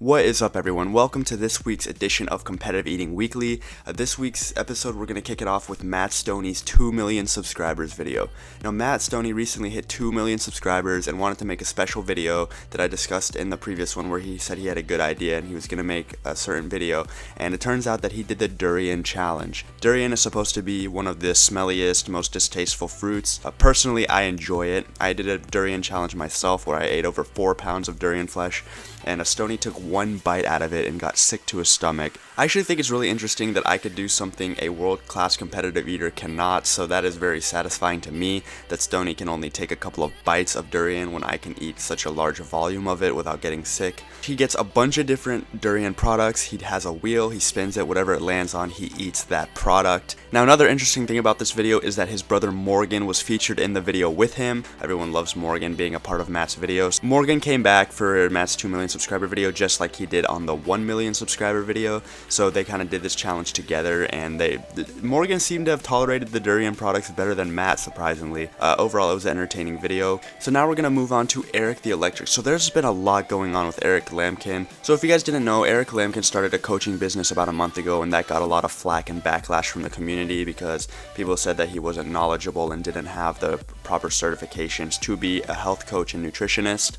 What is up, everyone? Welcome to this week's edition of Competitive Eating Weekly. This week's episode, we're going to kick it off with Matt Stonie's 2 million subscribers video. Now, Matt Stonie recently hit 2 million subscribers and wanted to make a special video that I discussed in the previous one where he said he had a good idea and he was going to make a certain video. And it turns out that he did the durian challenge. Durian is supposed to be one of the smelliest, most distasteful fruits. Personally, I enjoy it. I did a durian challenge myself where I ate over 4 pounds of durian flesh, and Stonie took one bite out of it and got sick to his stomach. I actually think it's really interesting that I could do something a world-class competitive eater cannot, so that is very satisfying to me, that Stonie can only take a couple of bites of durian when I can eat such a large volume of it without getting sick. He gets a bunch of different durian products. He has a wheel, he spins it, whatever it lands on, he eats that product. Now, another interesting thing about this video is that his brother Morgan was featured in the video with him. Everyone loves Morgan being a part of Matt's videos. Morgan came back for Matt's 2 million subscriber video just like he did on the 1 million subscriber video, so they kind of did this challenge together, and Morgan seemed to have tolerated the durian products better than Matt, surprisingly. Overall, it was an entertaining video. So now we're going to move on to Erik the Electric. So there's been a lot going on with Erik Lamkin. So if you guys didn't know, Erik Lamkin started a coaching business about a month ago, and that got a lot of flack and backlash from the community because people said that he wasn't knowledgeable and didn't have the proper certifications to be a health coach and nutritionist.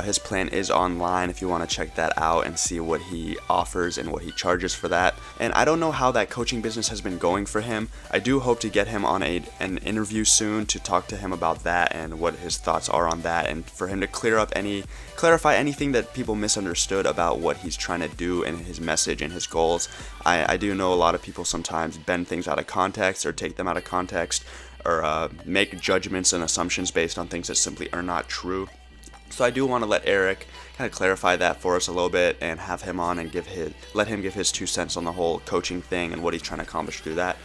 His plan is online if you want to check that out and see what he offers and what he charges for that. And I don't know how that coaching business has been going for him. I do hope to get him on an interview soon to talk to him about that and what his thoughts are on that, and for him to clarify anything that people misunderstood about what he's trying to do and his message and his goals. I do know a lot of people sometimes bend things out of context or take them out of context or make judgments and assumptions based on things that simply are not true. So I do want to let Erik kind of clarify that for us a little bit and have him on and let him give his 2 cents on the whole coaching thing and what he's trying to accomplish through that.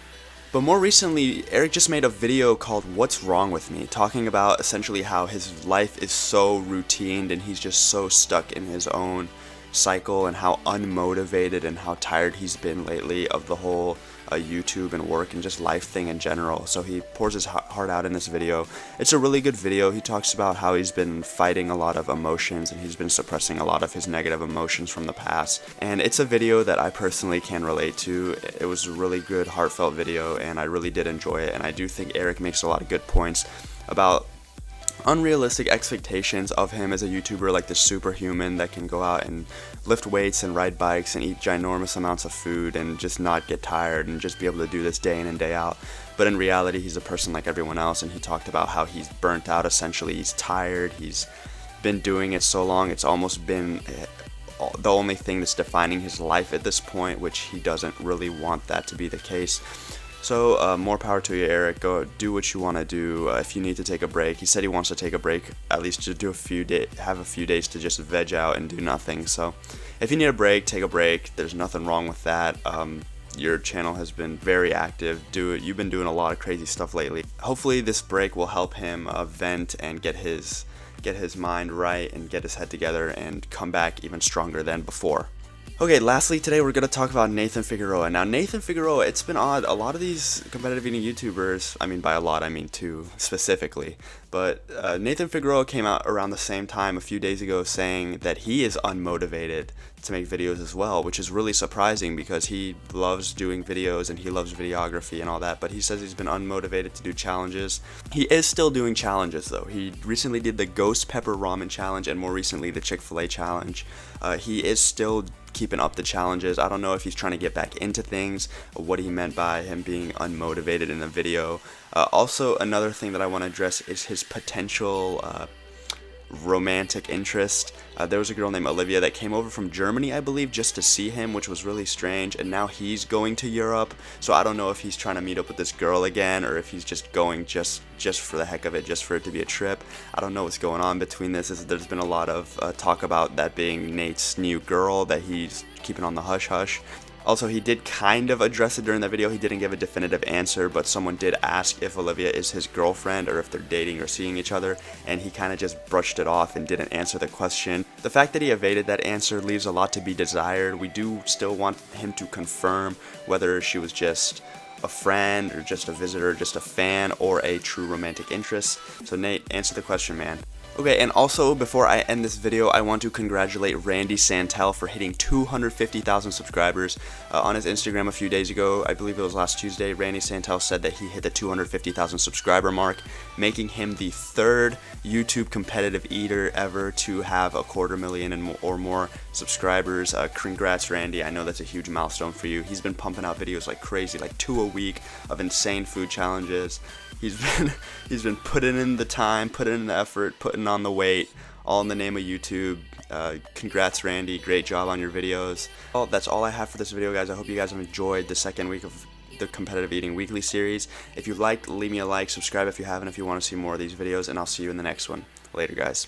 But more recently, Erik just made a video called What's Wrong With Me, talking about essentially how his life is so routine and he's just so stuck in his own cycle and how unmotivated and how tired he's been lately of the whole YouTube and work and just life thing in general. So he pours his heart out in this video. It's a really good video. He talks about how he's been fighting a lot of emotions and he's been suppressing a lot of his negative emotions from the past. And it's a video that I personally can relate to. It was a really good, heartfelt video, and I really did enjoy it. And I do think Erik makes a lot of good points about unrealistic expectations of him as a YouTuber, like the superhuman that can go out and lift weights and ride bikes and eat ginormous amounts of food and just not get tired and just be able to do this day in and day out. But in reality, he's a person like everyone else, and he talked about how he's burnt out essentially. He's tired, he's been doing it so long, it's almost been the only thing that's defining his life at this point, which he doesn't really want that to be the case. So more power to you, Erik. Go do what you want to do. If you need to take a break, he said he wants to take a break, at least to do have a few days to just veg out and do nothing. So if you need a break, take a break. There's nothing wrong with that. Your channel has been very active. You've been doing a lot of crazy stuff lately. Hopefully this break will help him vent and get his mind right and get his head together and come back even stronger than before. Okay, lastly today we're going to talk about Nathan Figueroa. Now Nathan Figueroa, it's been odd, a lot of these competitive eating YouTubers, I mean by a lot I mean 2 specifically, but Nathan Figueroa came out around the same time a few days ago saying that he is unmotivated to make videos as well, which is really surprising because he loves doing videos and he loves videography and all that, but he says he's been unmotivated to do challenges. He is still doing challenges though. He recently did the Ghost Pepper Ramen Challenge and more recently the Chick-fil-A Challenge. He is still keeping up the challenges. I don't know if he's trying to get back into things, what he meant by him being unmotivated in the video. Also, another thing that I want to address is his potential romantic interest. There was a girl named Olivia that came over from Germany, I believe, just to see him, which was really strange, and now he's going to Europe, so I don't know if he's trying to meet up with this girl again or if he's just going just for the heck of it, just for it to be a trip. I don't know what's going on between this. There's been a lot of talk about that being Nate's new girl that he's keeping on the hush-hush. Also, he did kind of address it during the video. He didn't give a definitive answer, but someone did ask if Olivia is his girlfriend or if they're dating or seeing each other, and he kind of just brushed it off and didn't answer the question. The fact that he evaded that answer leaves a lot to be desired. We do still want him to confirm whether she was just a friend or just a visitor, just a fan, or a true romantic interest. So Nate, answer the question, man. Okay, and also before I end this video, I want to congratulate Randy Santel for hitting 250,000 subscribers on his Instagram a few days ago. I believe it was last Tuesday. Randy Santel said that he hit the 250,000 subscriber mark, making him the third YouTube competitive eater ever to have 250,000 or more subscribers. Congrats, Randy. I know that's a huge milestone for you. He's been pumping out videos like crazy, like 2 a week of insane food challenges. He's been putting in the time, putting in the effort, putting on the weight, all in the name of YouTube. Congrats, Randy. Great job on your videos. Well, that's all I have for this video, guys. I hope you guys have enjoyed the second week of the Competitive Eating Weekly series. If you liked, leave me a like, subscribe if you haven't, if you want to see more of these videos, and I'll see you in the next one. Later, guys.